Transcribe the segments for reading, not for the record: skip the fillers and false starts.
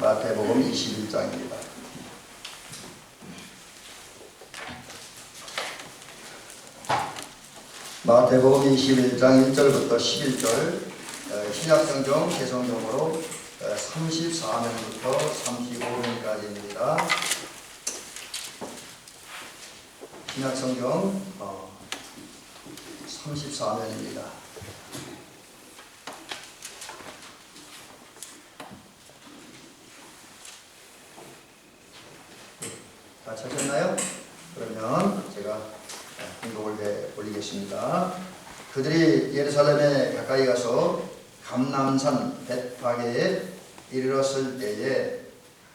마태복음 21장입니다. 마태복음 21장 1절부터 11절, 신약성경 개성경으로 34면부터 35면까지입니다. 신약성경 34면입니다. 다 찾았나요? 그러면 제가 공독을 해 올리겠습니다. 그들이 예루살렘에 가까이 가서 감람산 벳파게에 이르렀을 때에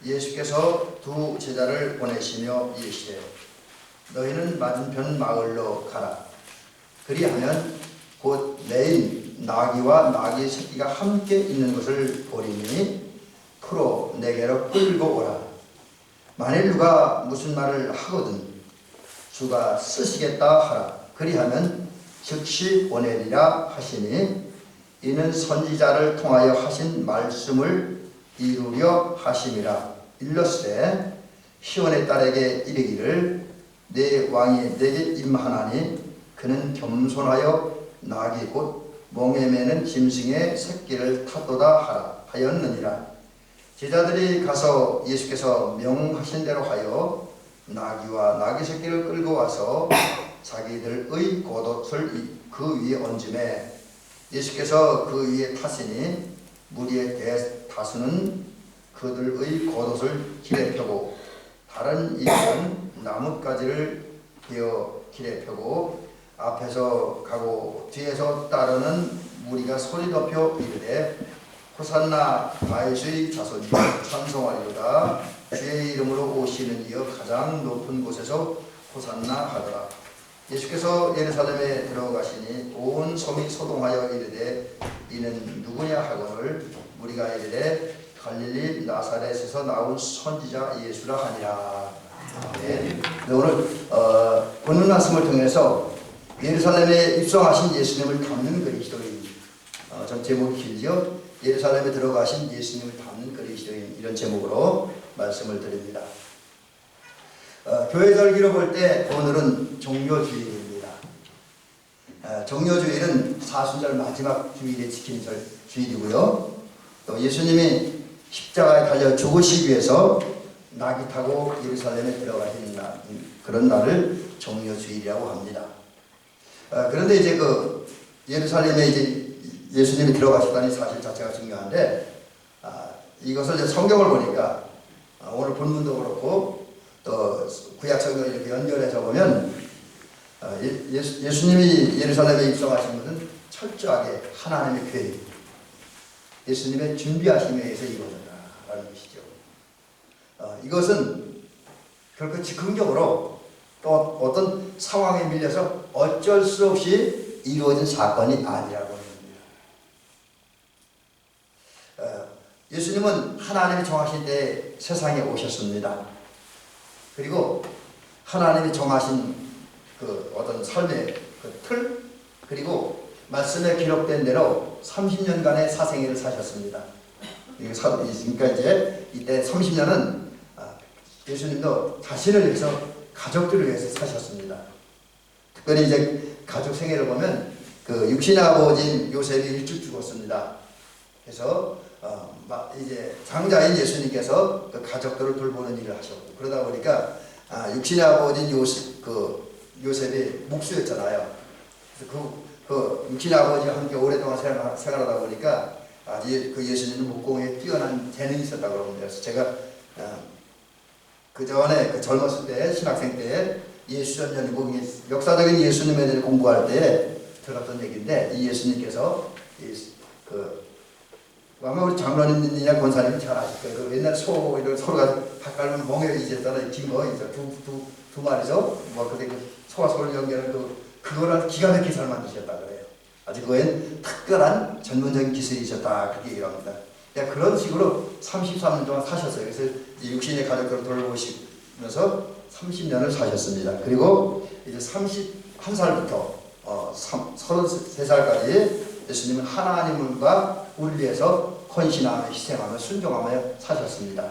예수께서 두 제자를 보내시며 이르시되 너희는 맞은편 마을로 가라. 그리하면 곧 매인 나귀와 나귀 새끼가 함께 있는 것을 보리니 풀어 내게로 끌고 오라. 만일 누가 무슨 말을 하거든 주가 쓰시겠다 하라. 그리하면 즉시 보내리라 하시니 이는 선지자를 통하여 하신 말씀을 이루려 하심이라. 일렀으되 시온의 딸에게 이르기를 내 왕이 내게 임하나니 그는 겸손하여 나귀 곧 몽에 매는 짐승의 새끼를 탔도다 하라 하였느니라. 제자들이 가서 예수께서 명하신 대로 하여 나귀와 나귀 새끼를 끌고 와서 자기들의 겉옷을 그 위에 얹음에 예수께서 그 위에 타시니 무리의 대다수는 그들의 겉옷을 길에 펴고 다른 이들은 나뭇가지를 베어 길에 펴고 앞에서 가고 뒤에서 따르는 무리가 소리 덮여 이르되 호산나 다윗의 자손이 찬송하리로다. 주의 이름으로 오시는 이여 가장 높은 곳에서 호산나 하더라. 예수께서 예루살렘에 들어가시니 온 성이 소동하여 이르되 이는 누구냐 하거늘 무리가 이르되 갈릴리 나사렛에서 나온 선지자 예수라 하니라. 네. 오늘 본문 말씀을 통해서 예루살렘에 입성하신 예수님을 담는 그리스도인, 전 제목이 길죠. 예루살렘에 들어가신 예수님을 담는 그리스도인, 이런 제목으로 말씀을 드립니다. 교회 절기로 볼 때 오늘은 종료주일입니다. 종료주일은 사순절 마지막 주일에 지키는 주일이고요. 또 예수님이 십자가에 달려 죽으시기 위해서 나귀 타고 예루살렘에 들어가신 그런 날을 종료주일이라고 합니다. 그런데 이제 그 예루살렘에 이제 예수님이 들어가셨다는 사실 자체가 중요한데, 이것을 이제 성경을 보니까 오늘 본문도 그렇고 또 구약 성경을 이렇게 연결해서 보면 예수님이 예루살렘에 입성하신 것은 철저하게 하나님의 계획, 예수님의 준비하심에 의해서 이루어졌다라는 것이죠. 이것은 결코 즉흥적으로 또 어떤 상황에 밀려서 어쩔 수 없이 이루어진 사건이 아니라고 합니다. 예수님은 하나님이 정하신 때 세상에 오셨습니다. 그리고 하나님이 정하신 그 어떤 삶의 그 틀, 그리고 말씀에 기록된 대로 30년간의 사생애를 사셨습니다. 그러니까 이제 이때 30년은 예수님도 자신을 위해서, 가족들을 위해서 사셨습니다. 특별히 이제 가족 생애를 보면 그 육신의 아버지인 요셉이 일찍 죽었습니다. 그래서 이제 장자인 예수님께서 그 가족들을 돌보는 일을 하셨고, 그러다 보니까 육신의 아버지인 요셉이 목수였잖아요. 그래서 그 육신의 아버지와 함께 오랫동안 생활하다 보니까 그 예수님은 목공에 뛰어난 재능이 있었다고 합니다. 그래서 제가 그 전에 젊었을 때, 신학생 때 예수전 연구공이 역사적인 예수님에 대해 공부할 때 들었던 얘기인데, 이 예수님께서 아마 우리 장로님이나 권사님이 잘 아실 거예요. 그 옛날 소를 서로가 닭갈면 멍에 있었잖아요. 긴 거 있죠. 두 마리죠. 근데 그 소와 소를 연결하는 그거를 기가 막히게 잘 만드셨다 그래요. 아주 그거엔 특별한 전문적인 기술이 있었다, 그렇게 얘기합니다. 그런 식으로 33년 동안 사셨어요. 그래서 육신의 가족들을 돌보시면서 30년을 사셨습니다. 그리고 이제 31살부터 33살까지 예수님은 하나님과 우리를 위해서 헌신하며 희생하며 순종하며 사셨습니다.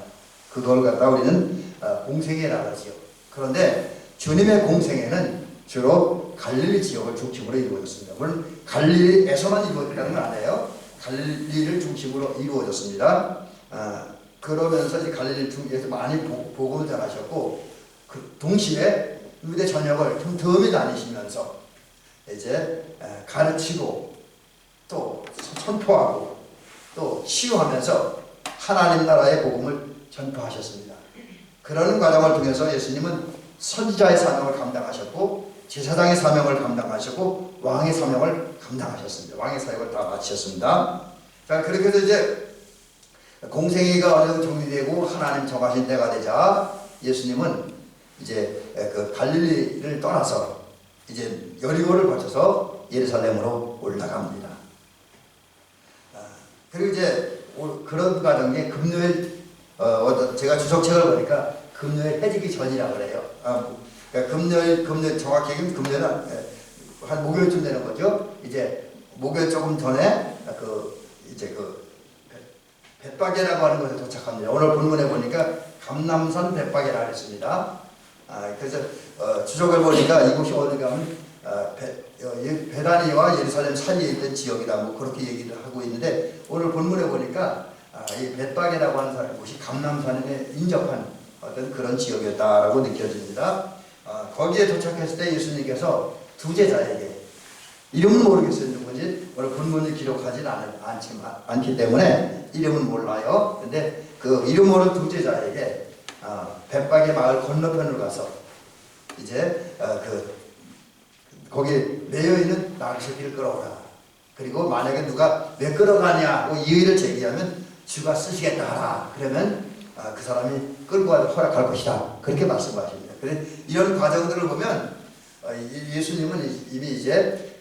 그걸 갖다 우리는 공생애라고 하지요. 그런데 주님의 공생애는 주로 갈릴리 지역을 중심으로 이루어졌습니다. 물론 갈릴리에서만 이루어졌다는 건 아니에요. 갈릴리를 중심으로 이루어졌습니다. 그러면서 이제 갈릴리 중에서 많이 복음을 전하셨고, 그 동시에 유대 전역을 틈틈이 다니시면서 이제 가르치고 또 선포하고 또 치유하면서 하나님 나라의 복음을 전파하셨습니다. 그러는 과정을 통해서 예수님은 선지자의 사명을 감당하셨고 제사장의 사명을 감당하셨고 왕의 사명을 감당하셨습니다. 왕의 사역을 다 마치셨습니다. 자, 그렇게 해서 이제 공생애가 어느 정도 정리되고 하나님 정하신 때가 되자 예수님은 이제 그 갈릴리를 떠나서 이제 여리고를 거쳐서 예루살렘으로 올라갑니다. 그리고 이제 그런 과정에 금요일 제가 주석책을 보니까 금요일 해지기 전이라고 그래요. 그러니까 금요일 정확히 얘기하면 금요일은 한 목요일쯤 되는 거죠. 이제 목요일 조금 전에 이제 벳바게라고 하는 곳에 도착합니다. 오늘 본문에 보니까 감남산 벳바게라고 했습니다. 그래서 주석을 보니까 이곳이 어디 가면 베다니와 예루살렘 사이에 있던 지역이다, 뭐 그렇게 얘기를 하고 있는데, 오늘 본문에 보니까 이 벳바게라고 하는 곳이 감남산에 인접한 어떤 그런 지역이었다라고 느껴집니다. 거기에 도착했을 때 예수님께서 두 제자에게, 이름은 모르겠어요 누군지, 오늘 본문을 기록하진 않기 때문에 이름은 몰라요. 근데 그 이름 모르는 두 제자에게 벳바게 마을 건너편으로 가서 이제 거기에 매여있는 나귀새끼를 끌어오라. 그리고 만약에 누가 왜 끌어가냐고 이의를 제기하면 주가 쓰시겠다 하라. 그러면 그 사람이 끌고 와서 허락할 것이다. 그렇게 말씀하십니다. 그래서 이런 과정들을 보면 예수님은 이미 이제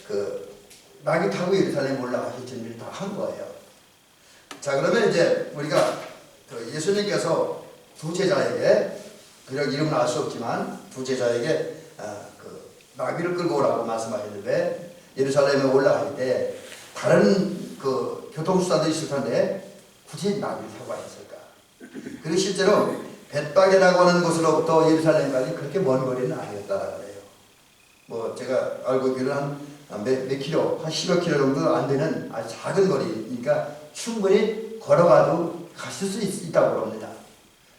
나귀 타고 예루살렘 올라가실 준비를 다 한 거예요. 자, 그러면 이제 우리가 예수님께서 두 제자에게, 그냥 이름은 알 수 없지만 두 제자에게 나귀를 끌고 오라고 말씀하셨는데, 예루살렘에 올라갈 때 다른 교통수단도 있을 텐데 굳이 나귀를 타고 하셨을까? 그리고 실제로 벳바게라고 하는 곳으로부터 예루살렘까지 그렇게 먼 거리는 아니었다라고 그래요. 뭐 제가 알고 있기로는 한 몇 킬로, 한 10여 킬로 정도 안 되는 아주 작은 거리니까 충분히 걸어가도 가실 수 있다고 합니다.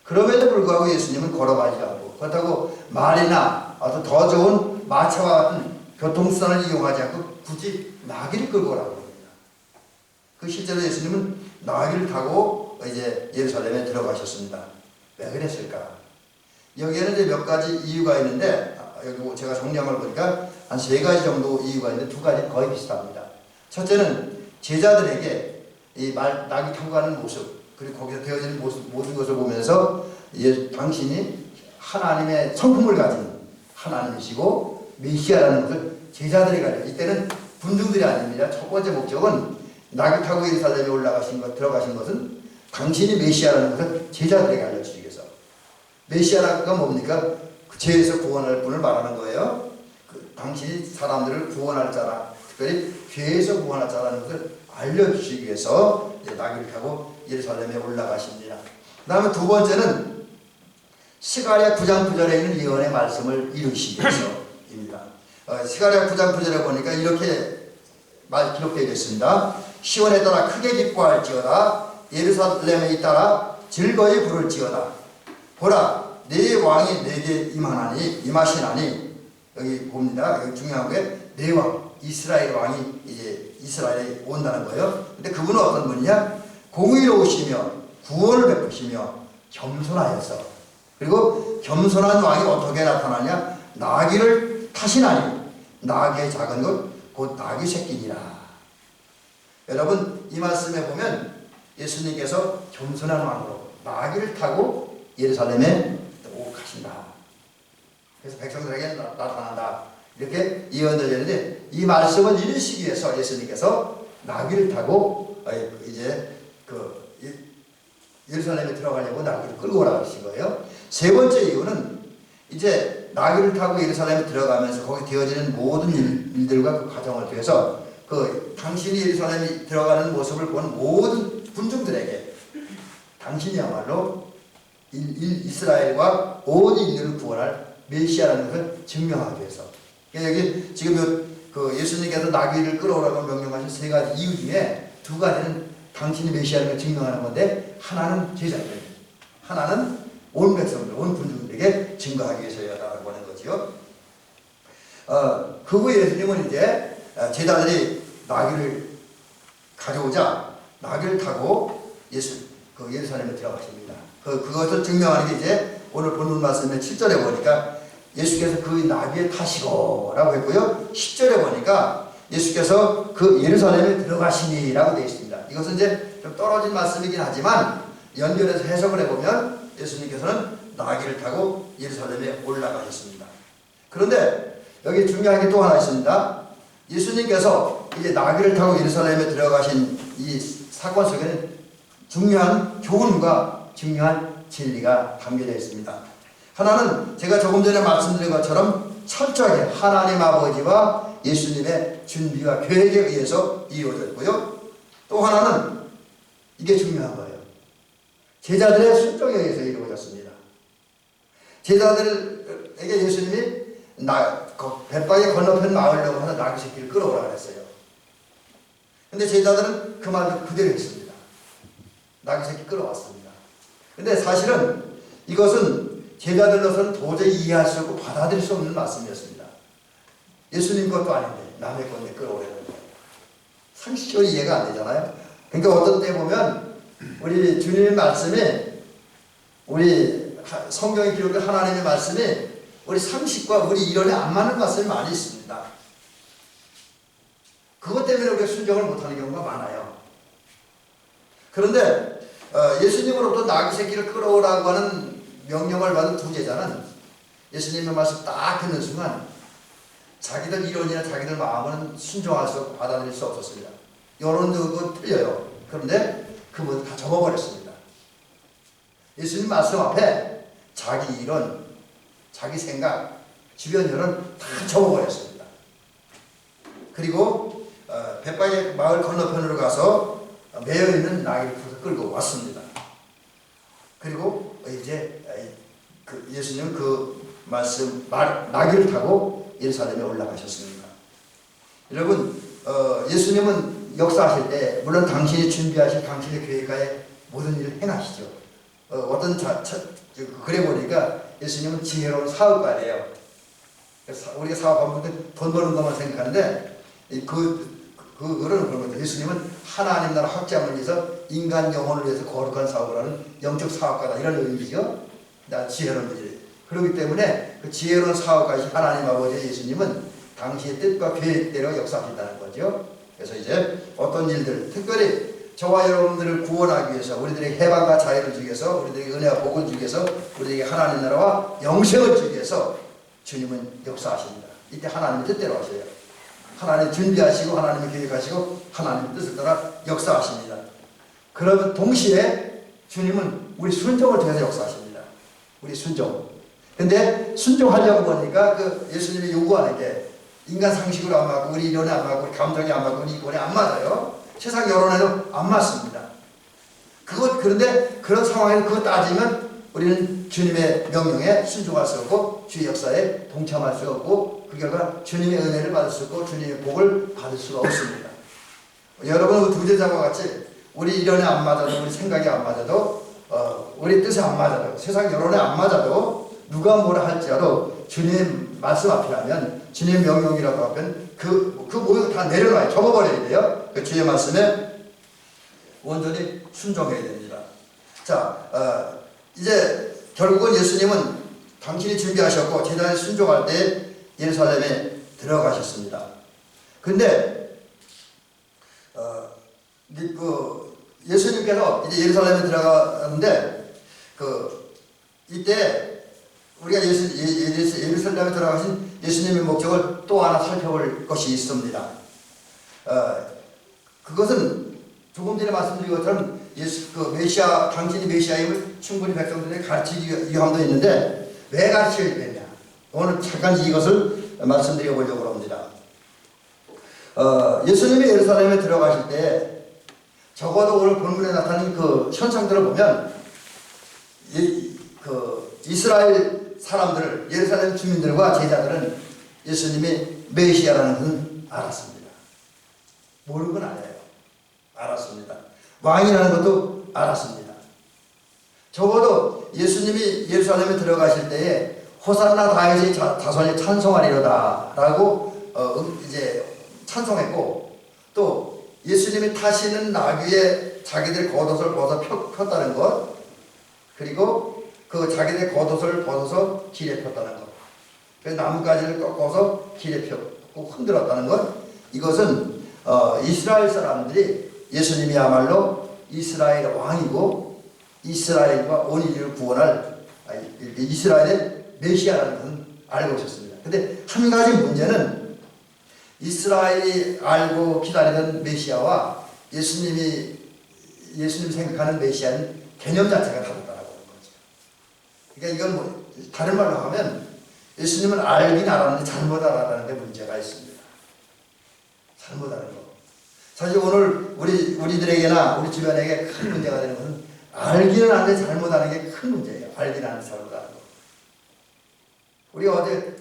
그럼에도 불구하고 예수님은 걸어가지 않고, 그렇다고 말이나 아주 더 좋은 마차와 같은 교통수단을 이용하지 않고 굳이 나귀를 끌고 오라고 합니다. 실제로 예수님은 나귀를 타고 이제 예루살렘에 들어가셨습니다. 왜 그랬을까? 여기에는 이제 몇 가지 이유가 있는데, 여기 제가 정리한 걸 보니까 한 3가지 정도 이유가 있는데 2가지 거의 비슷합니다. 첫째는 제자들에게 이 나귀 타고 가는 모습, 그리고 거기서 되어지는 모든 것을 보면서 당신이 하나님의 성품을 가진 하나님이시고 메시아라는 것을 제자들에게 알려. 이때는 군중들이 아닙니다. 첫 번째 목적은 나귀 타고 예루살렘에 들어가신 것은 당신이 메시아라는 것을 제자들에게 알려주기 위해서. 메시아가 뭡니까? 죄에서 구원할 분을 말하는 거예요. 당신이 사람들을 구원할 자라, 특별히 죄에서 구원할 자라는 것을 알려주시기 위해서 나귀를 타고 예루살렘에 올라가십니다. 그 다음에 두 번째는 스가랴 9장 9절에 있는 예언의 말씀을 이루시기 위해서입니다. 스가랴 9장 9절에 보니까 이렇게 기록되어 있습니다. 시온에 따라 크게 기뻐할지어다. 예루살렘에 따라 즐거이 부를지어다. 보라, 내 왕이 내게 임하시나니. 여기 봅니다. 여기 중요한 게 내 왕, 이스라엘 왕이 이제 이스라엘에 온다는 거예요. 근데 그분은 어떤 분이냐? 공의로우시며 구원을 베푸시며 겸손하여서. 그리고 겸손한 왕이 어떻게 나타나냐? 나귀를 타시나니. 나귀의 작은 것 곧 나귀 새끼니라. 여러분, 이 말씀에 보면 예수님께서 겸손한 왕으로 나귀를 타고 예루살렘에 가신다. 그래서 백성들에게 나타난다. 이렇게 예언되었는데, 이 말씀을 이루시기 위해서 예수님께서 나귀를 타고 이제 예루살렘에 들어가려고 나귀를 끌고 오라고 하신 거예요. 세 번째 이유는 이제 나귀를 타고 예루살렘에 들어가면서 거기 되어지는 모든 일들과 그 과정을 통해서 당신이 예루살렘에 들어가는 모습을 본 모든 군중들에게 당신이야말로 이스라엘과 온 인류를 구원할 메시아라는 것을 증명하기 위해서. 여기 지금 그 예수님께서 나귀를 끌어오라고 명령하신 세 가지 이유 중에 두 가지는 당신이 메시아를 증명하는 건데, 하나는 제자들, 하나는 온 백성들, 온 군중들에게 증거하기 위해서였다고 하는 거지요. 그 후에 예수님은 이제 제자들이 나귀를 가져오자 나귀를 타고 예루살렘에 들어가십니다. 그것을 증명하는 게 이제 오늘 본문 말씀의 7절에 보니까 예수께서 그 나귀에 타시고라고 했고요. 10절에 보니까 예수께서 그 예루살렘에 들어가시니라고 되어 있습니다. 이것은 이제 좀 떨어진 말씀이긴 하지만 연결해서 해석을 해보면 예수님께서는 나귀를 타고 예루살렘에 올라가셨습니다. 그런데 여기 중요한 게 또 하나 있습니다. 예수님께서 이제 나귀를 타고 예루살렘에 들어가신 이 사건 속에는 중요한 교훈과 중요한 진리가 담겨져 있습니다. 하나는 제가 조금 전에 말씀드린 것처럼 철저하게 하나님 아버지와 예수님의 준비와 계획에 의해서 이루어졌고요. 또 하나는 이게 중요한 거예요. 제자들의 순종에 의해서 이루어졌습니다. 제자들에게 예수님이 벳바게 건너편 마을로 가서 나귀 새끼를 끌어오라 그랬어요. 근데 제자들은 그 말을 그대로 했습니다. 나귀 새끼 끌어왔습니다. 근데 사실은 이것은 제자들로서는 도저히 이해할 수 없고 받아들일 수 없는 말씀이었습니다. 예수님 것도 아닌데 남의 건데 끌어오라는 거예요. 상식적으로 이해가 안 되잖아요. 그러니까 어떤 때 보면 우리 주님의 말씀이, 우리 성경에 기록된 하나님의 말씀이 우리 상식과 우리 이론에 안 맞는 말씀이 많이 있습니다. 그것 때문에 우리가 순종을 못하는 경우가 많아요. 그런데 예수님으로부터 나귀 새끼를 끌어오라고 하는 명령을 받은 두 제자는 예수님의 말씀 딱 듣는 순간 자기들 이론이나 자기들 마음은 순종할 수 없고 받아들일 수 없었습니다. 여론도 틀려요. 그런데 그 모두 다 접어버렸습니다. 예수님 말씀 앞에 자기 이론, 자기 생각, 주변 여론 다 접어버렸습니다. 그리고 벳바게 마을 건너편으로 가서 매여있는 나귀를 끌고 왔습니다. 그리고 이제 예수님은 그 말씀 나귀를 타고 예루살렘에 올라가셨습니다. 여러분, 예수님은 역사하실 때 물론 당신이 준비하신 당신의 계획하에 모든 일을 행하시죠. 그래 보니까 예수님은 지혜로운 사업가래요. 우리가 사업하면 돈 버는 것만 생각하는데 그거는 그런 거죠. 예수님은 하나님 나라 확장을 위해서 인간 영혼을 위해서 거룩한 사업을 하는 영적 사업가다, 이런 의미죠. 지혜로운 분이래요. 그렇기 때문에 그 지혜로운 사업가이신 하나님 아버지 예수님은 당시의 뜻과 계획대로 역사하신다는 거죠. 그래서 이제 어떤 일들, 특별히 저와 여러분들을 구원하기 위해서, 우리들에게 해방과 자유를 주기 위해서, 우리들에게 은혜와 복을 주기 위해서, 우리에게 하나님 나라와 영생을 주기 위해서 주님은 역사하십니다. 이때 하나님의 뜻대로 하셔요. 하나님 준비하시고 하나님이 계획하시고 하나님의 뜻을 따라 역사하십니다. 그러면 동시에 주님은 우리 순종을 통해서 역사하십니다. 우리 순종. 근데 순종하려고 보니까 예수님이 요구하는 게 인간 상식으로 안 맞고, 우리 이론에 안 맞고, 우리 감정에 안 맞고, 우리 이론에 안 맞아요. 세상 여론에도 안 맞습니다. 그런데 그런 상황에서 그거 따지면 우리는 주님의 명령에 순종할 수 없고 주의 역사에 동참할 수 없고, 그 결과 주님의 은혜를 받을 수 없고 주님의 복을 받을 수가 없습니다. 여러분, 두 제자와 같이 우리 이론에 안 맞아도, 우리 생각이 안 맞아도, 우리 뜻에 안 맞아도, 세상 여론에 안 맞아도, 누가 뭐라 할지라도 주님 말씀 앞이라면, 주님 명령이라고 하면 그 모두 다 내려놔요. 접어버려야 돼요. 그 주의 말씀에 온전히 순종해야 됩니다. 자, 이제 결국은 예수님은 당신이 준비하셨고 제자에 순종할 때 예루살렘에 들어가셨습니다. 근데 예수님께서 이제 예루살렘에 들어가는데 이때 우리가 예루살렘에 들어가신 예수님의 목적을 또 하나 살펴볼 것이 있습니다. 그것은 조금 전에 말씀드린 것처럼 메시아, 당신이 메시아임을 충분히 백성들에게 가르치기 위함도 있는데 왜 가르치게 됐냐? 오늘 잠깐 이것을 말씀드려 보려고 합니다. 예수님이 예루살렘에 들어가실 때 적어도 오늘 본문에 나타난 그 현상들을 보면 이스라엘 사람들, 예루살렘 주민들과 제자들은 예수님이 메시아라는 것은 알았습니다. 모르는 건 아니에요. 알았습니다. 왕이라는 것도 알았습니다. 적어도 예수님이 예루살렘에 들어가실 때에 호산나 다윗의 자손이 찬송하리로다 라고 이제 찬송했고, 또 예수님이 타시는 나귀에 자기들 겉옷을 벗어 폈다는 것, 그리고 그 자기들 겉옷을 벗어서 길에 폈다는 것, 그 나뭇가지를 꺾어서 길에 폈고 흔들었다는 것, 이것은 이스라엘 사람들이 예수님이야말로 이스라엘 왕이고 이스라엘과 온 인류를 구원할 이스라엘의 메시아라는 것은 알고 있었습니다. 근데 한 가지 문제는 이스라엘이 알고 기다리던 메시아와 예수님 생각하는 메시아는 개념 자체가 다르다라고 하는 거죠. 그러니까 이건 뭐 다른 말로 하면 예수님은 알긴 알았는데 잘못 알았다는 데 문제가 있습니다. 잘못 아는 거. 사실 오늘 우리들에게나 우리 주변에게 큰 문제가 되는 것은 알기는 아는데 잘못 아는 게 큰 문제예요. 알기는 아는데 잘못 아는 거. 우리가 어제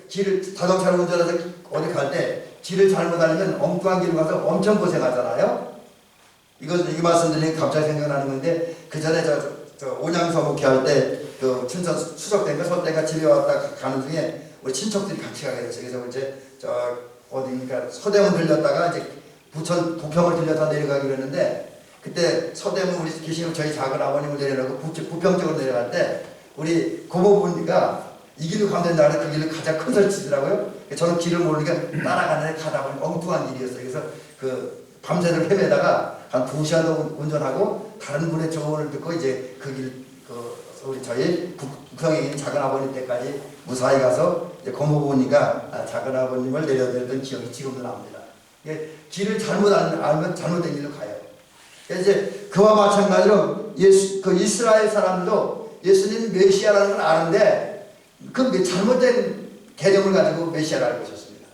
자동차를 운전해서 어디 갈 때 길을 잘못 알면 엉뚱한 길을 가서 엄청 고생하잖아요. 이 말씀 드리니 갑자기 생각나는 건데, 그 전에 저 온양서 목회할 때 그 춘천 수석대인가 서대가 집에 왔다 가는 중에 우리 친척들이 같이 가게 됐어요. 그래서 이제 어디니까 서대문 들렸다가 이제 부평을 들렸다 내려가기로 했는데, 그때 서대문 우리 계시는 저희 작은 아버님을 내려놓고 부평 쪽으로 내려갈 때 우리 고모부니까 이 길로 가면 된다 그래서 그 길을 가장 큰 소리 치더라고요. 저는 길을 모르니까 따라가는데 가다 보니 엉뚱한 길이었어요. 그래서 밤새도록 헤매다가 한 2시간 정도 운전하고 다른 분의 조언을 듣고 이제 우리 저희 부평에 있는 작은 아버님 때까지 무사히 가서 이제 고모부니까 작은 아버님을 내려드렸던 기억이 지금도 납니다. 길을 잘못 알면 잘못된 길로 가요. 이제 그와 마찬가지로 이스라엘 사람도 예수님 메시아라는 걸 아는데 그 잘못된 개념을 가지고 메시아를 알고 있었습니다.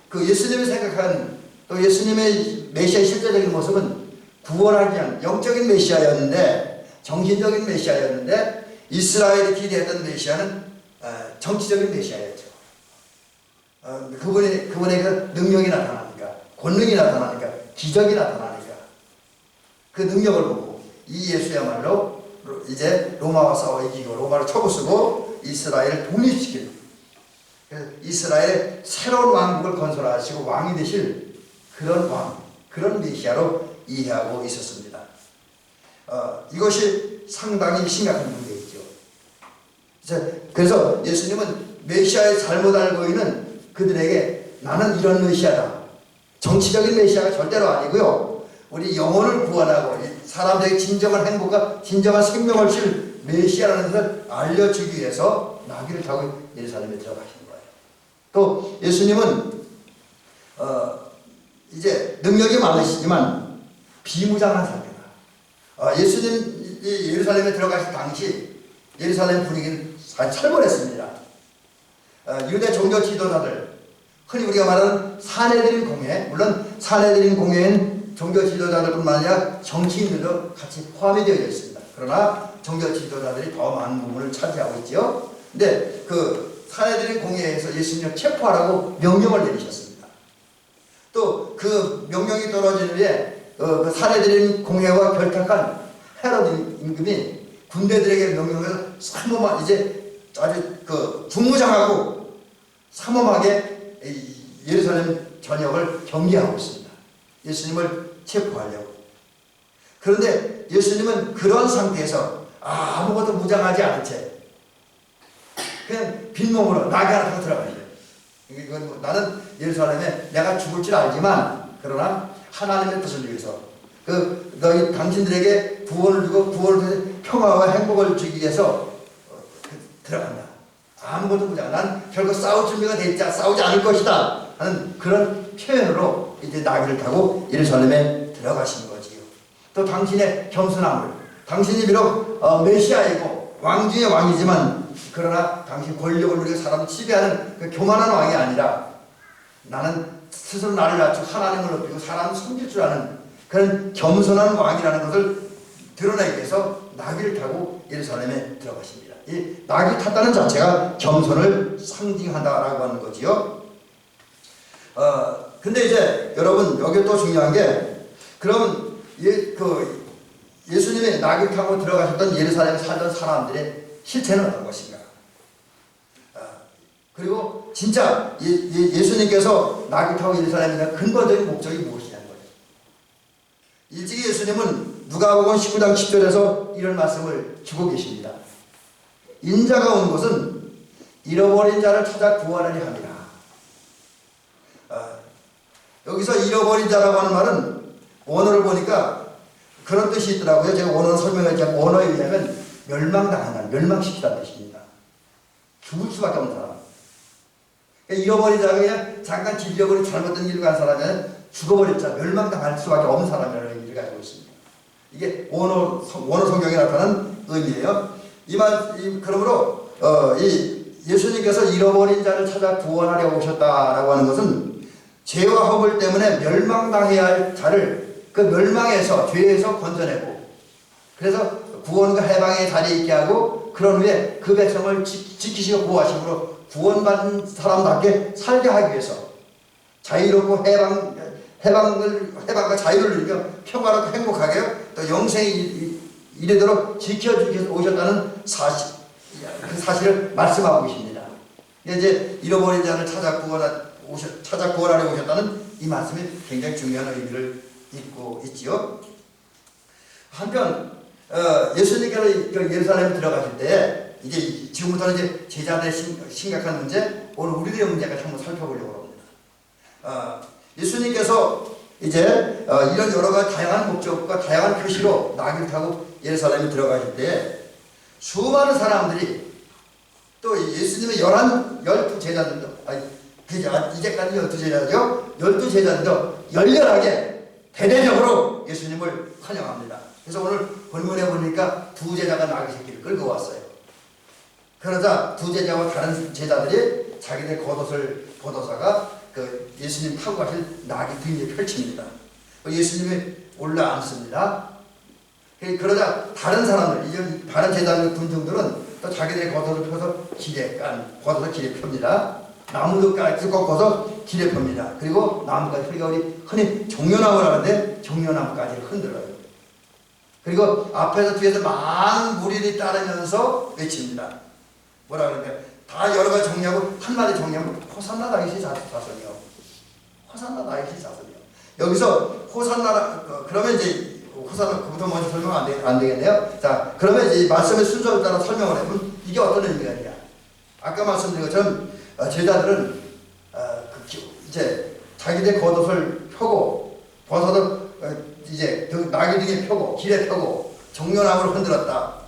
그 예수님이 생각한 또 예수님의 메시아의 실제적인 모습은 구원하기 위한 영적인 메시아였는데, 정신적인 메시아였는데, 이스라엘이 기대했던 메시아는 정치적인 메시아였죠. 그분의 그 능력이 나타나니까, 권능이 나타나니까, 기적이 나타나니까 그 능력을 보고 이 예수야말로 이제 로마와 싸워 이기고 로마를 쳐부수고 이스라엘을 독립시키는, 이스라엘의 새로운 왕국을 건설하시고 왕이 되실 그런 메시아로 이해하고 있었습니다. 이것이 상당히 심각한 문제이죠. 그래서 예수님은 메시아의 잘못 알고 있는 그들에게 나는 이런 메시아다, 정치적인 메시아가 절대로 아니고요, 우리 영혼을 구원하고 사람들에게 진정한 행복과 진정한 생명을 줄 메시아라는 것을 알려주기 위해서 나귀를 타고 예루살렘에 들어가시는 거예요. 또 예수님은 이제 능력이 많으시지만 비무장한 상태다. 예수님이 예루살렘에 들어가실 당시 예루살렘 분위기는 살벌했습니다. 유대 종교 지도자들, 흔히 우리가 말하는 사내들인 공회, 물론 사내들인 공회엔 종교 지도자들뿐만 아니라 정치인들도 같이 포함이 되어 있습니다. 그러나 종교 지도자들이 더 많은 부분을 차지하고 있죠. 근데 그 사내들인 공회에서 예수님을 체포하라고 명령을 내리셨습니다. 또 그 명령이 떨어진 후에 그 사내들인 공회와 결탁한 헤로드 임금이 군대들에게 명령해서 삼엄한 이제 아주 중무장하고 삼엄하게 예루살렘 전역을 경계하고 있습니다. 예수님을 체포하려고. 그런데 예수님은 그런 상태에서 아무것도 무장하지 않은 채 그냥 빈몸으로 나귀 하나 타고 들어가요. 이건 나는 예루살렘에 내가 죽을 줄 알지만 그러나 하나님의 뜻을 위해서 당신들에게 구원을 주고 구원을 평화와 행복을 주기 위해서 들어간다. 아무것도 무장. 난 결국 싸울 준비가 돼 있지 싸우지 않을 것이다 하는 그런 표현으로 이제 나귀를 타고 예루살렘에 들어가신 거지요. 또 당신의 겸손함을, 당신이 비록 메시아이고 왕 중의 왕이지만 그러나 당신 권력을 누리고 사람을 지배하는 그 교만한 왕이 아니라 나는 스스로 나를 낮추고 하나님을 높이고 사람을 섬길 줄 아는 그런 겸손한 왕이라는 것을 드러내기 위해서 나귀를 타고 예루살렘에 들어가십니다. 이 나귀 탔다는 자체가 겸손을 상징한다라고 하는 거지요. 근데 이제 여러분 여기 또 중요한 게, 그러면 예수님이 나귀 타고 들어가셨던 예루살렘에 살던 사람들의 실체는 어떤 것인가? 그리고 진짜 예수님께서 나귀 타고 예루살렘에 간 근본적인 목적이 무엇이냐는 거예요. 일찍이 예수님은 누가복음 19장 10절에서 이런 말씀을 주고 계십니다. 인자가 온 것은 잃어버린 자를 찾아 구하려니 함이라. 여기서 잃어버린 자라고 하는 말은 원어를 보니까 그런 뜻이 있더라고요. 제가 원어를 설명하자면, 원어에 의하면 멸망당하는, 멸망시키다는 뜻입니다. 죽을 수밖에 없는 사람. 그러니까 잃어버린 자가 그냥 잠깐 질려버린 잘못된 일을 간 사람이면 죽어버린 자, 멸망당할 수밖에 없는 사람이라는 의미를 가지고 있습니다. 이게 원어 성경에 나타나는 의미예요. 그러므로 예수님께서 잃어버린 자를 찾아 구원하려 오셨다라고 하는 것은 죄와 허물 때문에 멸망당해야 할 자를 그 멸망에서, 죄에서 건져내고, 그래서 구원과 해방의 자리에 있게 하고, 그런 후에 그 백성을 지키시고 보호하심으로 구원받은 사람답게 살게 하기 위해서 자유롭고 해방과 자유를 누리며 평화롭고 행복하게 또 영생이 이르도록 지켜주기 위해서 오셨다는 그 사실을 말씀하고 계십니다. 이제 잃어버린 자를 찾아 구원하려 오셨다는 이 말씀이 굉장히 중요한 의미를 잇고 있지요. 한편 예수님께서 예루살렘에 들어가실 때, 이제 지금부터는 이제 제자들의 심각한 문제, 오늘 우리들의 문제까지 한번 살펴보려고 합니다. 예수님께서 이제 이런 여러 가지 다양한 목적과 다양한 표시로 나귀를 타고 예루살렘에 들어가실 때, 수많은 사람들이 또 예수님의 12 제자들도, 이제까지 12제자죠. 12제자들도 열렬하게 대대적으로 예수님을 환영합니다. 그래서 오늘 본문에 보니까 2제자가 나귀 새끼를 끌고 왔어요. 그러자 2제자와 다른 제자들이 자기들 겉옷을 벗어서가 그 예수님 타고 가실 나귀 등에 펼칩니다. 예수님이 올라앉습니다. 그러자 다른 사람들, 다른 제자들 군중들은 또 자기들의 겉옷을 펴서 겉옷을 길에 펴니다. 나무도 꺾어서 길에 펴니다. 그리고 나무까지, 우리가 흔히 종려나무를 하는데 종려나무까지를 흔들어요. 그리고 앞에서 뒤에서 많은 무리들이 따르면서 외칩니다. 뭐라 그러냐, 다 여러 가지 정리하고 한 마디 정리하면 호산나 다윗의 자손이요. 호산나 다윗의 자손이요. 여기서 호산나, 그러면 이제 호산나 그부터 먼저 설명 안 되겠네요. 자, 그러면 이제 말씀의 순서를 따라 설명을 해보면 이게 어떤 의미가 있냐. 아까 말씀드린 것처럼 제자들은 이제 자기들 겉옷을 펴고 벗어서 이제 나귀 등에 펴고 길에 펴고 정려나무를 흔들었다.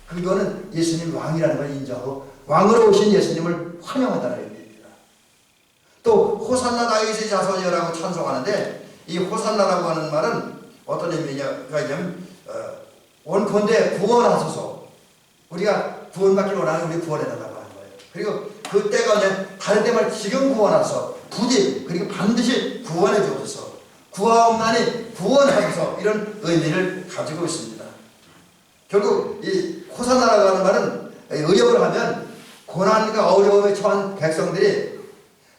그거는 예수님 왕이라는 걸 인정하고 왕으로 오신 예수님을 환영한다는 의미입니다. 또 호산나 다윗의 자손이라고 찬송하는데, 이 호산나라고 하는 말은 어떤 의미냐면 원컨대 구원하소서, 우리가 구원받기 원하는 우리 구원해달라고 하는 거예요. 그리고 그때가 이제 다른 때 말 지금 구원하소서, 부디 그리고 반드시 구원해 주옵소서, 구하옵나니 구원하소서, 이런 의미를 가지고 있습니다. 결국 이 호산나라고 하는 말은 의역을 하면 고난과 어려움에 처한 백성들이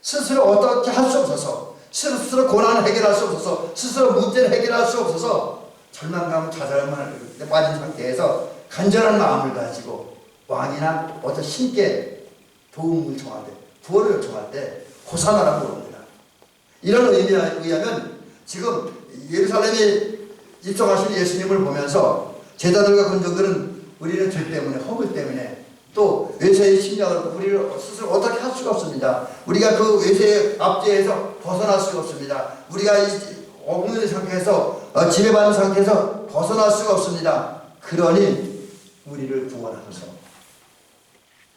스스로 어떻게 할 수 없어서, 스스로 고난을 해결할 수 없어서, 스스로 문제를 해결할 수 없어서 절망감, 좌절감에 빠진 상태에서 간절한 마음을 가지고 왕이나 어떤 신께 도움을 청할 때, 구원을 요청할 때 호산나라고 부릅니다. 이런 의미에 의하면 지금 예루살렘에 입성하신 예수님을 보면서 제자들과 군중들은 우리는 죄 때문에, 허물 때문에, 또 외세의 침략을 우리를 스스로 어떻게 할 수가 없습니다. 우리가 그 외세의 압제에서 벗어날 수가 없습니다. 우리가 억눌린 상태에서, 지배받는 상태에서 벗어날 수가 없습니다. 그러니 우리를 구원하소서.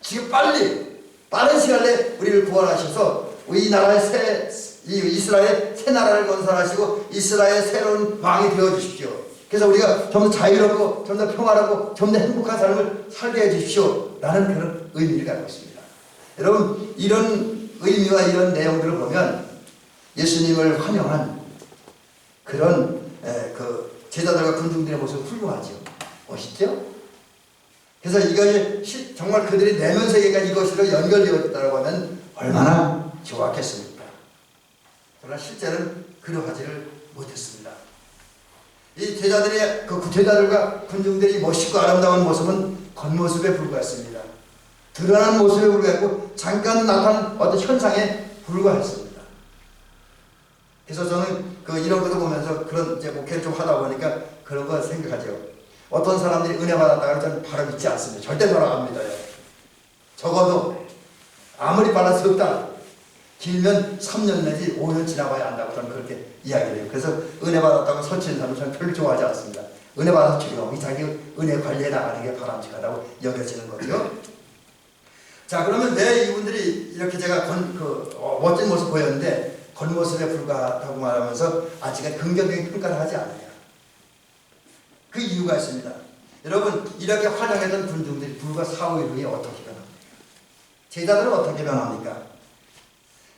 지금 빠른 시간 내에 우리를 구원하셔서 이 나라의 이스라엘 새 나라를 건설하시고 이스라엘 새로운 왕이 되어주십시오. 그래서 우리가 좀 더 자유롭고 좀 더 평화롭고 좀 더 행복한 삶을 살게 해주십시오 라는 그런 의미를 갖고 있습니다. 여러분, 이런 의미와 이런 내용들을 보면 예수님을 환영한 그런 제자들과 군중들의 모습이 훌륭하죠. 멋있죠? 그래서 이것이 정말 그들이 내면 세계가 이것으로 연결되었다고 하면 얼마나 좋았겠습니까? 그러나 실제는 그러하지를 못했습니다. 이 제자들의 그 제자들과 군중들이 멋있고 아름다운 모습은 겉모습에 불과했습니다. 드러난 모습에 불과했고 잠깐 나타난 어떤 현상에 불과했습니다. 그래서 저는 이런 것도 보면서 그런 이제 목회를 좀 하다 보니까 그런 거 생각하죠. 어떤 사람들이 은혜 받았다가 저는 바로 믿지 않습니다. 절대 바로 안 믿어요. 적어도 아무리 빨라서 석 달, 길면 3년 내지 5년 지나봐야 한다고 저는 그렇게 이야기를 해요. 그래서 은혜 받았다고 설치는 사람은 저는 별로 좋아하지 않습니다. 은혜 받아서 조용히 자기 은혜 관리해 나가는 게 바람직하다고 여겨지는 거죠. 자, 그러면 왜 이분들이 이렇게 제가 멋진 모습 보였는데 겉모습에 불과하다고 말하면서 아직은 긍정적인 평가를 하지 않아요. 그 이유가 있습니다. 여러분, 이렇게 환영했던 군중들이 불과 4, 5일 후에 어떻게 변합니까? 제자들은 어떻게 변합니까?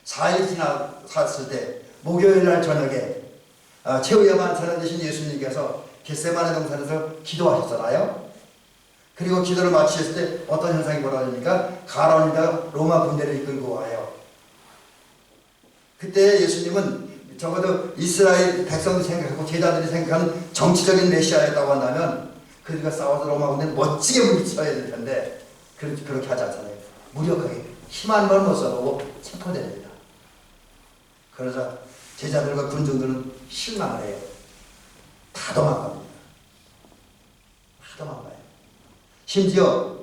4일 지났을 때 목요일 날 저녁에 최후야만 전해주신 예수님께서 겟세마네 동산에서 기도하셨잖아요. 그리고 기도를 마치셨을 때 어떤 현상이 벌어집니까? 가라온이다가 로마 군대를 이끌고 와요. 그때 예수님은 적어도 이스라엘 백성들이 생각하고 제자들이 생각하는 정치적인 메시아였다고 한다면 그들과 싸워서 로마 군대를 멋지게 물리쳐야 될 텐데 그렇게 하지 않잖아요. 무력하게 힘한 걸 못 써보고 체포됩니다. 그러자 제자들과 군중들은 실망을 해요. 다 도망갑니다. 다 도망가요. 심지어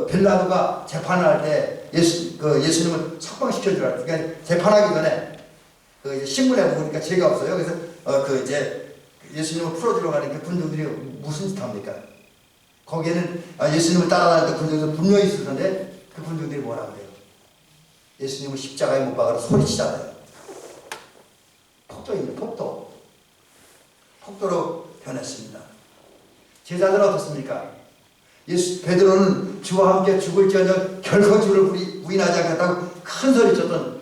빌라도가 재판을 할 때 예수님을 석방시켜 주라. 그러니까 재판하기 전에 이제 신문에 보니까 죄가 없어요. 그래서 이제 예수님을 풀어주러 가니까 군중들이 무슨 짓 합니까? 거기에는 예수님을 따라다니던 군중들 분명히 있을 텐데 그 군중들이 뭐라고 해요? 예수님을 십자가에 못 박아라 소리치잖아요. 폭도입니다. 폭도로 변했습니다. 제자들은 어떻습니까? 베드로는 주와 함께 죽을지언정 결코 주를 부인하지 않겠다고 큰 소리 쳤던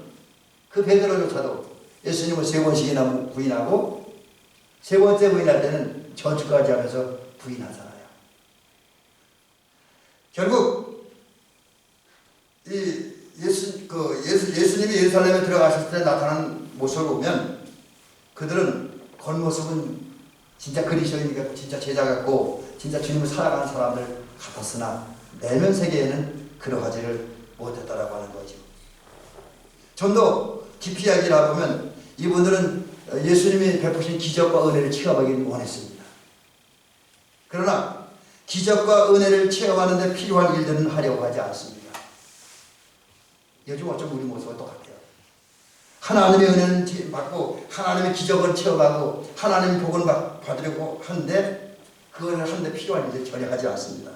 그 베드로조차도 예수님을 3번씩이나 부인하고 3번째 부인할 때는 저주까지 하면서 부인하잖아요. 결국 예수님이 예루살렘에 들어가셨을 때 나타난 모습을 보면 그들은 겉모습은 진짜 그리스도인이니까 진짜 제자 같고 진짜 주님을 살아가는 사람들 같았으나 내면 세계에는 그러하지를 못했다라고 하는 거죠. 좀 더 깊이 이야기를 해보면 이분들은 예수님이 베푸신 기적과 은혜를 체험하기 원했습니다. 그러나 기적과 은혜를 체험하는 데 필요한 일들은 하려고 하지 않습니다. 요즘 어쩜 우리 모습과 똑같아요. 하나님의 은혜는 받고 하나님의 기적을 체험하고 하나님의 복을 받으려고 하는데 그걸 하는데 필요한 일을 전혀 하지 않습니다.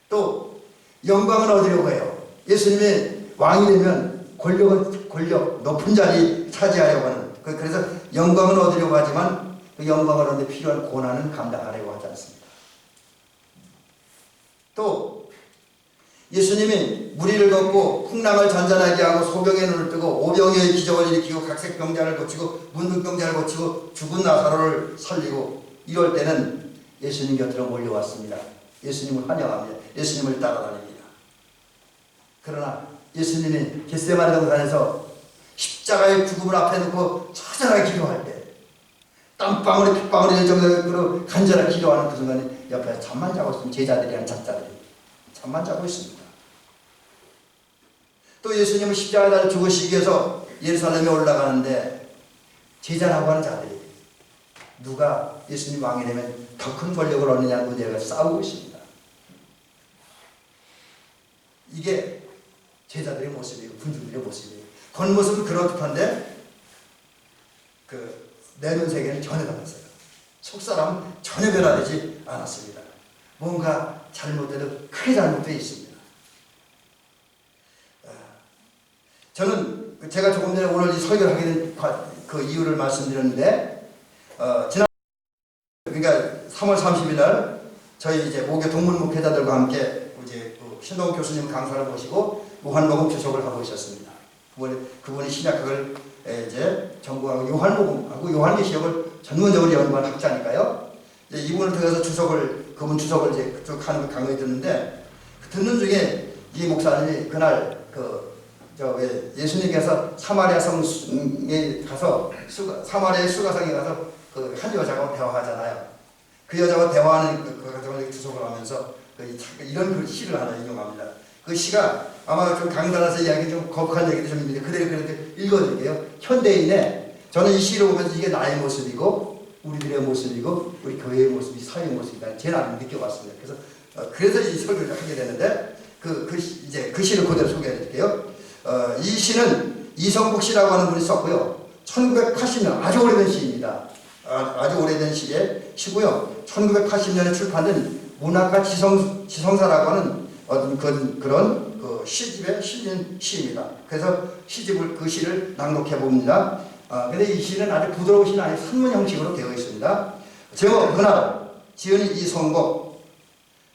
또 영광을 얻으려고 해요. 예수님이 왕이 되면 권력, 높은 자리 차지하려고 하는 그래서 영광을 얻으려고 하지만 그 영광을 얻는 데 필요한 고난은 감당하려고 하지 않습니다. 또 예수님이 무리를 걷고 풍랑을 잔잔하게 하고 소경의 눈을 뜨고 오병이의 기적을 일으키고 각색병자를 고치고 문둥병자를 고치고 죽은 나사로를 살리고 이럴 때는 예수님 곁으로 몰려왔습니다. 예수님을 환영합니다. 예수님을 따라다닙니다. 그러나 예수님이 겟세마네 동산에서 십자가의 죽음을 앞에 놓고 처절하게 기도할 때 땀방울이 핏방울이 될 정도로 간절하게 기도하는 그 순간에 옆에 잠만 자고 있으면 제자들이랑 작자들이 잠만 자고 있습니다. 또 예수님은 십자가에 죽으시기 위해서 예루살렘에 올라가는데 제자라고 하는 자들이 누가 예수님 왕이 되면 더 큰 권력을 얻느냐는 문제가 싸우고 있습니다. 이게 제자들의 모습이에요. 군중들의 모습이에요. 겉모습은 그럴듯한데 내면 세계는 전혀 달랐어요. 속사람은 전혀 변화되지 않았습니다. 뭔가 잘못돼도 크게 잘못되어 있습니다. 저는 제가 조금 전에 오늘 이 설교를 하게 된 그 이유를 말씀드렸는데 그러니까 3월 30일 날 저희 이제 목요 동문 목회자들과 함께 이제 신동 교수님 강사를 모시고 요한복음 주석을 하고 있었습니다. 그분이 신약학을 이제 전공하고 요한복음하고 요한계시록을 전문적으로 연구한 학자니까요. 이제 이분을 통해서 그분 주석을 이제 쭉 하는 거 강의 듣는데, 듣는 중에 이 목사님이 그날 왜 예수님께서 사마리아 성에 가서 사마리아 수가성에 가서 그 한 여자와 대화하잖아요. 그 여자와 대화하는 그 과정을 주석을 하면서 이런 그 시를 하나 인용합니다. 그 시가 아마 좀 강단에서 이야기 좀 거북한 얘기도 좀 있는데 그대로 읽어드릴게요. 현대인의, 저는 이 시를 보면서 이게 나의 모습이고 우리들의 모습이고 우리 교회의 모습이 사회의 모습이다 제일 느껴봤습니다. 그래서 이 설교를 하게 되는데 이제 그 시를 그대로 소개해드릴게요. 이 시는 이성국 씨라고 하는 분이 썼고요. 1980년 아주 오래된 시입니다. 아주 오래된 시고요. 1980년에 출판된 문학과 지성사라고 하는 어떤 그런 시집에 실린 시입니다. 그래서 그 시를 낭독해 봅니다. 근데 이 시는 아주 부드러운 시는 아니고 산문 형식으로 되어 있습니다. 제목, 그날 지은이 이성국.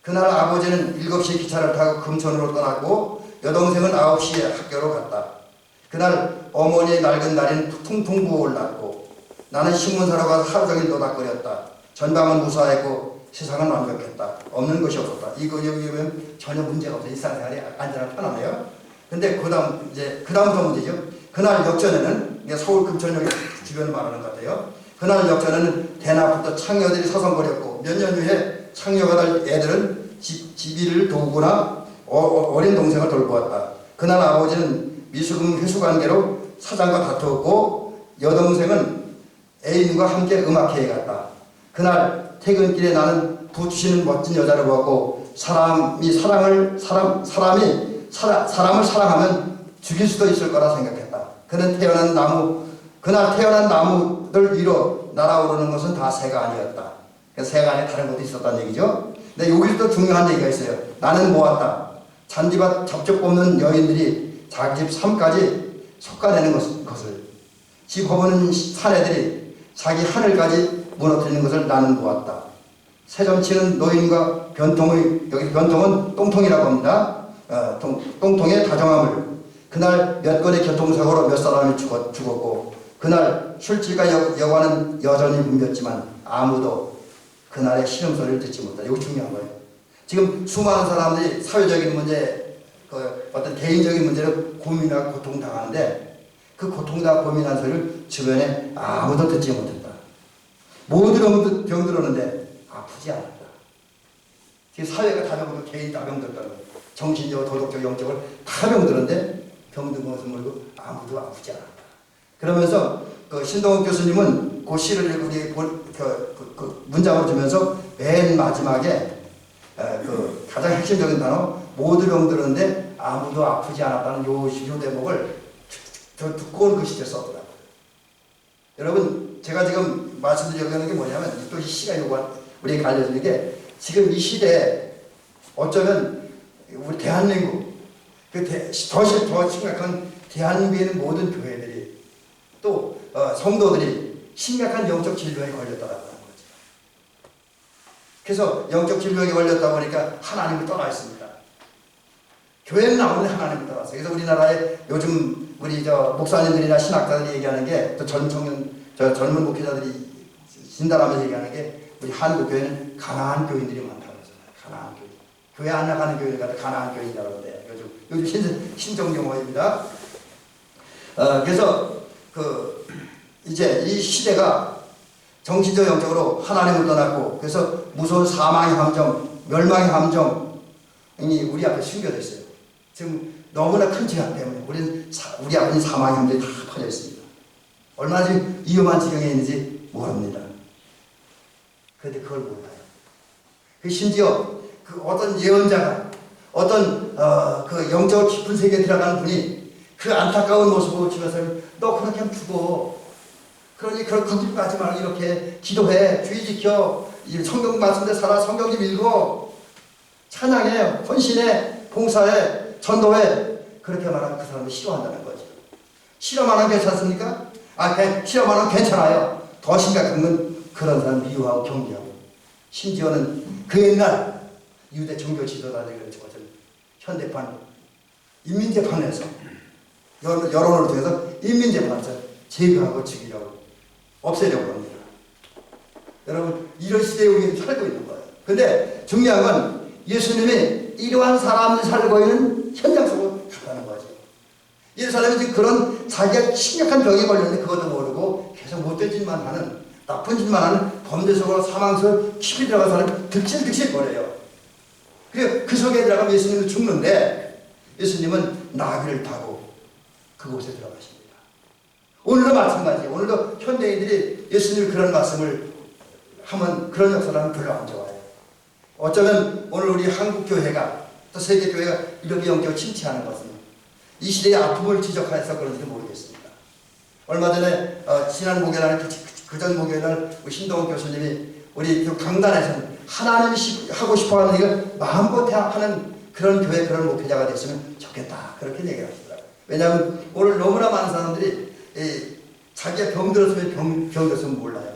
그날 아버지는 7시에 기차를 타고 금천으로 떠났고 여동생은 9시에 학교로 갔다. 그날 어머니의 낡은 날인 퉁퉁 부어올랐고 나는 신문사로 가서 하루 종일 노닥거렸다. 전방은 무사했고 세상은 완벽했다. 없는 것이 없었다. 이거 여기면 전혀 문제가 없어. 일상생활이 안전하고 편하네요. 근데 그 다음부터 문제죠. 그날 역전에는, 서울 금천역 주변을 말하는 것 같아요. 그날 역전에는 대낮부터 창녀들이 서성거렸고 몇 년 후에 창녀가 될 애들은 집일을 도우거나 어린 동생을 돌보았다. 그날 아버지는 미수금 회수 관계로 사장과 다투었고 여동생은 애인과 함께 음악회에 갔다. 그날 퇴근길에 나는 부추시는 멋진 여자를 보았고 사람이 사랑하면 죽일 수도 있을 거라 생각했다. 그날 태어난 나무들 위로 날아오르는 것은 다 새가 아니었다. 새가 아니라 다른 것도 있었다는 얘기죠. 근데 여기서 또 중요한 얘기가 있어요. 나는 모았다. 잔디밭 잡초 뽑는 여인들이 자기 집 삶까지 솎아내는 것을, 집 허무는 사내들이 자기 하늘까지 무너뜨리는 것을 나는 보았다. 새점치는 노인과 여기 변통은 똥통이라고 합니다. 똥통의 다정함을. 그날 몇 건의 교통사고로 몇 사람이 죽었고 그날 술집과 여관은 여전히 붐볐지만 아무도 그날의 신음소리를 듣지 못한다. 이거 중요한 거예요. 지금 수많은 사람들이 사회적인 문제, 어떤 개인적인 문제로 고민하고 고통당하는데 그 고통과 고민한 소리를 주변에 아무도 듣지 못했다. 모두 병들었는데 아프지 않았다. 지금 사회가 다 병들고 개인이 다 병들었다는 거예요. 정신적으로, 도덕적으로, 영적으로 다 병들었는데 병든 것을 모르고 아무도 아프지 않았다. 그러면서 신동욱 교수님은 그 시를 우리 문장으로 주면서 맨 마지막에 가장 핵심적인 단어 모두 병들었는데 아무도 아프지 않았다는 요 대목을 저 두꺼운 글씨를 썼더라고요. 여러분 제가 지금 말씀드리려고 하는 게 뭐냐면 또 이 시가 우리에게 알려주는 게 지금 이 시대에 어쩌면 우리 대한민국 더 심각한 대한민국에 있는 모든 교회들이 또 성도들이 심각한 영적 질병에 걸렸다라는 거죠. 그래서 영적 질병에 걸렸다 보니까 하나님을 떠나 있습니다. 교회는 나오는데 하나님을 떠났어요. 그래서 우리나라에 요즘 우리 목사님들이나 신학자들이 얘기하는 게 또 젊은 목회자들이 진단하면서 얘기하는 게 우리 한국 교회는 가난한 교인들이 많다고 그러잖아요. 가난한 교인. 교회 안 나가는 교회가 가난한 교인이라고 하는데 요즘 신종 용어입니다. 그래서 이제 이 시대가 정신적 영적으로 하나님을 떠났고 그래서 무서운 사망의 함정, 멸망의 함정이 우리 앞에 숨겨져 있어요. 지금 너무나 큰 죄악 때문에 우리 앞에 있는 사망의 함정이 다 퍼져 있습니다. 얼마나 지금 위험한 지경에 있는지 모릅니다. 그런데 그걸 몰라요. 심지어 어떤 예언자가 어떤 그 영적 깊은 세계에 들어가는 분이 그 안타까운 모습을 보시면서 너 그렇게 하면 죽어. 그러니 그 길 가지 말고 이렇게 기도해. 주의 지켜. 성경 말씀대로 살아. 성경 좀 읽어. 찬양해. 헌신해. 봉사해. 전도해. 그렇게 말하면 그 사람을 싫어한다는 거죠. 싫어만 하면 괜찮습니까? 싫어만 하면 괜찮아요. 더 심각한 건 그런 사람 미워하고 경계하고 심지어는 그 옛날 유대 종교 지도자들이 그렇죠. 현대판 인민재판에서 여론을 통해서 인민재판에서 제거하고 죽이려고 없애려고 합니다. 여러분, 이런 시대에 우리는 살고 있는 거예요. 근데 중요한 건 예수님이 이러한 사람들이 살고 있는 현장 속으로 갔다는 거죠. 예루살렘이 지금 그런 자기가 심각한 병에 걸렸는데 그것도 모르고 계속 못된 짓만 하는, 나쁜 짓만 하는 범죄 속으로 사망 속으로 깊이 들어간 사람이 득실득실 거려요. 그리고 그 속에 들어가면 예수님은 죽는데 예수님은 나귀를 타고 그곳에 들어가십니다. 오늘도 마찬가지예요. 오늘도 현대인들이 예수님 그런 말씀을 하면, 그런 역사를 하면 별로 안 좋아해요. 어쩌면 오늘 우리 한국 교회가 또 세계 교회가 이렇게 영적으로 침체하는 것은 이 시대의 아픔을 지적해서 그런지도 모르겠습니다. 얼마 전에 지난 목요일날, 그전 목요일날 우리 신동훈 교수님이 우리 강단에서는 하나님이 하고 싶어하는 일을 마음껏 하는 그런 교회, 그런 목회자가 됐으면 좋겠다, 그렇게 얘기를 하시더라고요. 왜냐하면 오늘 너무나 많은 사람들이 자기가 병들었으면 병들었으면 몰라요.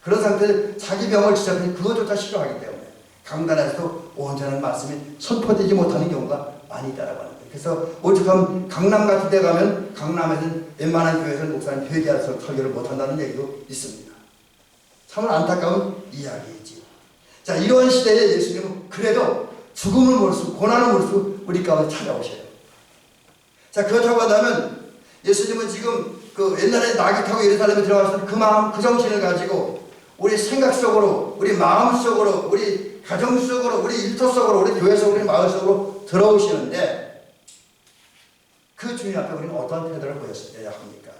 그런 상태에서 자기 병을 지적하니 그것조차 싫어하기 때문에 강단에서도 온전한 말씀이 선포되지 못하는 경우가 많이 있다라고 합니다. 그래서 오죽하면 강남 같은 데 가면 강남에서는 웬만한 교회에서는 목사님 회개해서 설교를 못한다는 얘기도 있습니다. 참 안타까운 이야기이지. 자, 이런 시대에 예수님은 그래도 죽음을 모르시고 고난을 모르시고 우리 가운데 찾아오셔요. 자, 그렇다고 한다면 예수님은 지금 그 옛날에 나귀 타고 예루살렘에 들어가서 그 마음, 그 정신을 가지고 우리 생각 속으로, 우리 마음 속으로, 우리 가정 속으로, 우리 일터 속으로, 우리 교회 속으로, 우리 마을 속으로 들어오시는데 그 주님 앞에 우리는 어떤 태도를 보였어야 합니까?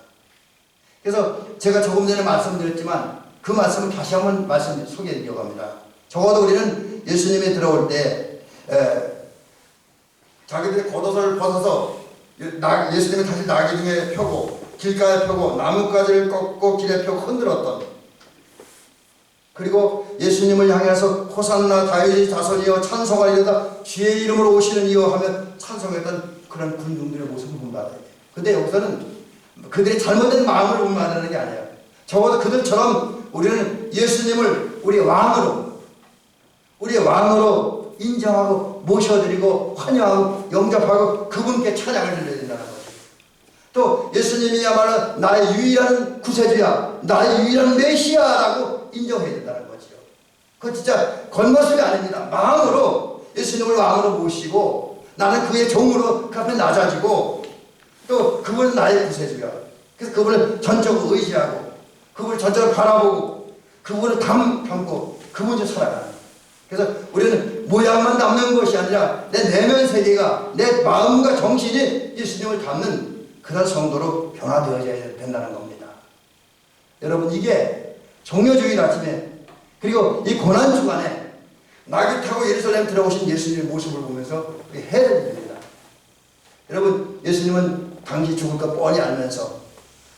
그래서 제가 조금 전에 말씀드렸지만 그 말씀을 다시 한번 소개해드리려고 합니다. 적어도 우리는 예수님이 들어올 때 자기들의 겉옷을 벗어서 예수님이 다시 나귀 등에 펴고 길가에 펴고 나뭇가지를 꺾고 길에 펴고 흔들었던, 그리고 예수님을 향해서 호산나 다윗의 자손이여 찬송하리로다 주의 이름으로 오시는 이여 하며 찬송했던 그런 군중들의 모습을 본받아야 돼요. 근데 여기서는 그들이 잘못된 마음을 본받는 게 아니에요. 적어도 그들처럼 우리는 예수님을 우리의 왕으로 인정하고 모셔드리고 환영하고 영접하고 그분께 찬양을 드려야 된다는 거죠. 또 예수님이야말로 나의 유일한 구세주야, 나의 유일한 메시아라고 인정해야 된다는 거죠. 그건 진짜 겉모습이 아닙니다. 마음으로 예수님을 왕으로 모시고 나는 그의 종으로 그 앞에 낮아지고 또 그분은 나의 구세주야. 그래서 그분을 전적으로 의지하고 그분을 전적으로 바라보고 그분을 담고 그분을 살아가는. 그래서 우리는 모양만 담는 것이 아니라 내 내면 세계가, 내 마음과 정신이 예수님을 담는 그런 성도로 변화되어져야 된다는 겁니다. 여러분, 이게 종료주일 아침에 그리고 이 고난 주간에 나귀 타고 예루살렘 들어오신 예수님의 모습을 보면서 해야 됩니다. 여러분, 예수님은 당시 죽을 것 뻔히 알면서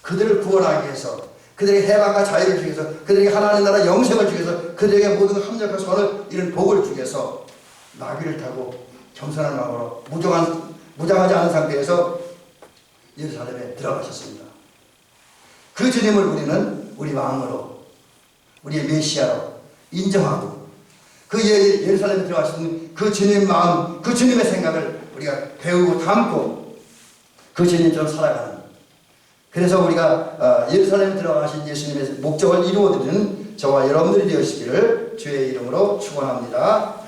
그들을 구원하기 위해서, 그들에게 해방과 자유를 주기 위해서, 그들에게 하나님의 나라 영생을 주기 위해서, 그들에게 모든 합력과 선을 이룬 복을 주기 위해서 나귀를 타고 겸손한 마음으로 무장하지 않은 상태에서 예루살렘에 들어가셨습니다. 그 주님을 우리는 우리 왕으로, 우리의 메시아로 인정하고 그 예루살렘에 들어가신 그 주님의 마음, 그 주님의 생각을 우리가 배우고 담고 그 주님처럼 살아가는, 그래서 우리가 예루살렘에 들어가신 예수님의 목적을 이루어드리는 저와 여러분들이 되시기를 주의 이름으로 축원합니다.